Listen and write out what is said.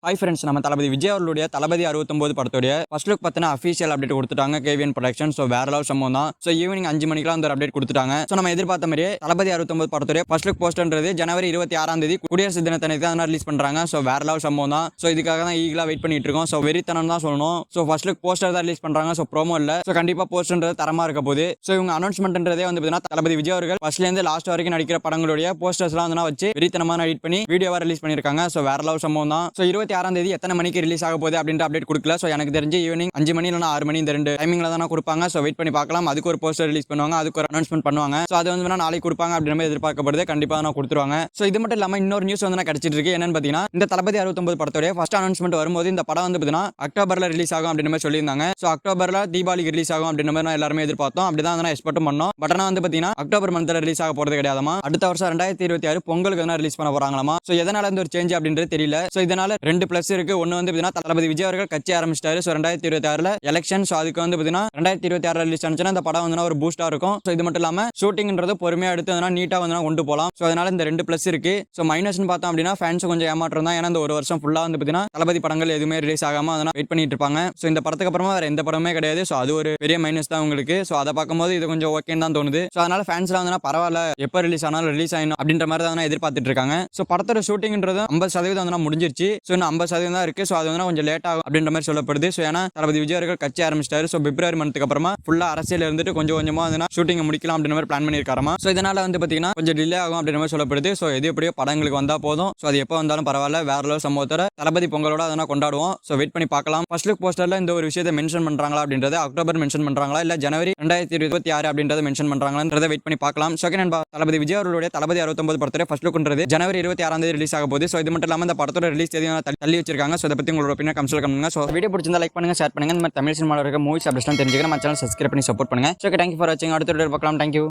Hi friends, நம்ம தளபதி விஜய் அவர்களுடைய தளபதி 69 படத்துடைய ஃபர்ஸ்ட் லுக் பத்தின அஃபீஷியல் அப்டேட் கொடுத்துட்டாங்க கேவிஎன் ப்ரொடக்ஷன். ஸோ வேற லெவல் சம்பவம் தான். ஸோ ஈவினிங் 5 மணிக்கெல்லாம் அந்த ஒரு அப்டேட் கொடுத்துட்டாங்க. ஸோ நம்ம எதிர்பார்த்த மாதிரியே தளபதி 69 படத்துடைய ஃபர்ஸ்ட் லுக் போஸ்டர்ன்றது ஜனவரி 26 குடியரசு தினத்தனைக்கு தான் ரிலீஸ் பண்றாங்க. ஸோ வேற லெவல் சம்பவம் தான். ஸோ இதுக்காக தான் ஈகலா வெயிட் பண்ணிட்டு இருக்கோம். ஸோ வெறித்தனம் தான் சொல்லணும். ஸோ ஃபர்ஸ்ட் லுக் போஸ்டர் தான் ரிலீஸ் பண்றாங்க. ஸோ ப்ரோமோ இல்ல. ஸோ கண்டிப்பா போஸ்டர்ன்றது தரமா இருக்க போகுது. ஸோ இவங்க அனௌன்ஸ்மெண்ட்ன்றதே வந்து பார்த்தீங்கன்னா தளபதி விஜய் அவர்கள் ஃபர்ஸ்ட்ல இருந்து லாஸ்ட் வரைக்கும் நடிக்கிற படங்களுடைய போஸ்டர்ஸ்லாம் வந்து வச்சு வெறித்தனமா எடிட் பண்ணி வீடியோவா ரிலீஸ் பண்ணிருக்காங்க. ஸோ வேற லெவல் சம்பவம் தான். ஸோ 26 எத்தனை மணிக்கு ரிலீஸ் ஆக போகுது அப்படின்ற அப்டேட் கொடுக்கல. ஸோ எனக்கு தெரிஞ்சு ஈவினிங் 5 மணி இல்லைனா 6 மணி இந்த ரெண்டு டைமிங்ல தான் கொடுப்பாங்க. ஸோ வெயிட் பண்ணி பார்க்கலாம். அதுக்கு ஒரு போஸ்டர் ரிலீஸ் பண்ணுவாங்க, அதுக்கு ஒரு அனௌன்ஸ்மெண்ட் பண்ணுவாங்க. ஸோ அது வந்து நாளைக்கு கொடுப்பாங்க அப்படின்ற மாதிரி எதிர்பார்க்கப்படுது. கண்டிப்பாக நான் கொடுத்துருவாங்க. ஸோ இது மட்டும் இல்லாமல் இன்னொரு நியூஸ் வந்து கிடைச்சிட்டு இருக்கு. என்னன்னு பார்த்தீங்கன்னா இந்த தளபதி 69 படத்தோட ஃபர்ஸ்ட் அனௌன்ஸ்மெண்ட் வரும்போது இந்த படம் வந்து பார்த்தீங்கன்னா அக்டோபர்ல ரிலீஸ் ஆகும் அப்படின்ற மாதிரி சொல்லியிருந்தாங்க. ஸோ அக்டோபர்ல தீபாவளிக்கு ரிலீஸ் ஆகும் அப்படின்ற மாதிரி எல்லாருமே எதிர்பார்த்தோம். அப்படிதான் வந்து எக்ஸ்பெக்ட் பண்ணோம். பட் ஆனால் வந்து பார்த்தீங்கன்னா அக்டோபர் மந்த்ல ரிலீஸ் ஆக போறது கிடையாதுமா. அடுத்த வருஷம் 2026 பொங்கலுக்கு தான் ரிலீஸ் பண்ண போறாங்களாமா. ஸோ எதனால இந்த ஒரு சேஞ்ச் அப்படின்றது தெரியல. ஸோ இதனால ரெண்டு பிளஸ் இருக்கு. ஒன்னு வந்து பார்த்தீங்கன்னா தளபதி விஜய் அவர்கள் கட்சி ஆரம்பிச்சிட்டாரு. So 2026 election. ஸோ அதுக்கு வந்து பார்த்தீங்கன்னா 2026 ரிலீஸ் ஆனிச்சுன்னா இந்த படம் வந்து ஒரு பூஸ்டா இருக்கும். ஸோ இது மட்டும் இல்லாம ஷூட்டிங்ன்றது பொறுமையா எடுத்து நீட்டா வந்து கொண்டு போகலாம். ஸோ அதனால இந்த ரெண்டு பிளஸ் இருக்கு. ஸோ மைனஸ்னு பார்த்தோம் அப்படின்னா ஃபேன்ஸ் கொஞ்சம் ஏமாற்றம் தான். ஏன்னா இந்த ஒரு வருஷம் ஃபுல்லா வந்து பார்த்தீங்கன்னா தளபதி படங்கள் எதுவுமே ரிலீஸ் ஆகாம அதனால வெயிட் பண்ணிட்டு இருப்பாங்க. ஸோ இந்த படத்துக்கு அப்புறமா வேற எந்த படமே கிடையாது. ஸோ அது ஒரு பெரிய மைனஸ் தான் உங்களுக்கு. ஸோ அதை பார்க்கும்போது இது கொஞ்சம் ஓகேன்னு தான் தோணுது. ஸோ அதனால ஃபேன்ஸ்லாம் வந்து பரவாயில்ல, எப்போ ரிலீஸ் ஆனாலும் ரிலீஸ் ஆகணும் அப்படின்ற மாதிரி தான் எதிர்பார்த்துட்டு இருக்காங்க. ஸோ படத்தோட ஷூட்டிங்ன்றது 50% வந்து முடிஞ்சிருச்சு. ஸோ இன்னும் 50% தான் இருக்கு. ஸோ அது வந்து கொஞ்சம் லேட் ஆகும் அப்படின்ற மாதிரி சொல்லப்படுது. ஸோ ஏன்னா தளபதி விஜய் அவர்கள் கட்சி ஆரம்பிச்சிட்டாரு. ஸோ பிப்ரவரி மந்த்துக்கு அப்புறமா ஃபுல்லா அரசியல் இருந்துட்டு கொஞ்சம் கொஞ்சமா வந்து ஷூட்டிங் முடிக்கலாம் அப்படின்ற மாதிரி பிளான் பண்ணியிருக்காரமா. ஸோ இதனால வந்து பாத்தீங்கன்னா கொஞ்சம் டிலே ஆகும் அப்படின்ற மாதிரி சொல்லப்படுது. ஸோ எது எப்படியோ படங்களுக்கு வந்தா போதும். ஸோ அது எப்போ வந்தாலும் பரவாயில்ல. வேற லெவல் சம்பவத்தோட தளபதி பொங்கலோட அதெல்லாம் கொண்டாடுவோம். ஸோ வெயிட் பண்ணி பார்க்கலாம். ஃபர்ஸ்ட் லுக் போஸ்டர்ல இந்த ஒரு விஷயத்தை மென்ஷன் பண்றாங்களா அப்படின்றத அக்டோபர் மென்ஷன் பண்றாங்களா இல்ல ஜனவரி 2026 அப்படின்றத மென்ஷன் பண்றாங்களான்றத வெயிட் பண்ணி பார்க்கலாம். ஸோ நண்பா, தளபதி விஜய் அவர்களுடைய தளபதி 69 படத்தோட ஃபர்ஸ்ட் லுக்ன்றது ஜனவரி 26 ரிலீஸ் ஆக போகுது. ஸோ இது மட்டும் இல்லாம இந்த படத்தோட ரிலீஸ் தேதி தள்ளி வச்சிருக்காங்க. ஸோ இதை பத்தி உங்களோட ஒப்பீனியன் கமெண்ட்ஸ்ல பண்ணுங்க. ஸோ வீடியோ பிடிச்சிருந்தா லைக் பண்ணுங்க, ஷேர் பண்ணுங்க. இந்த மாதிரி தமிழ் சினிமாவில் இருக்க மூவிஸ் அப்டேட்ஸ்லாம் தெரிஞ்சுக்க நம்ம சேனல் சப்ஸ்கிரைப் பண்ணி சப்போர்ட் பண்ணுங்க. ஸோ தேங்க்யூ ஃபார் வாட்சிங். அடுத்த வீடியோ பார்க்கலாம். தேங்க்யூ.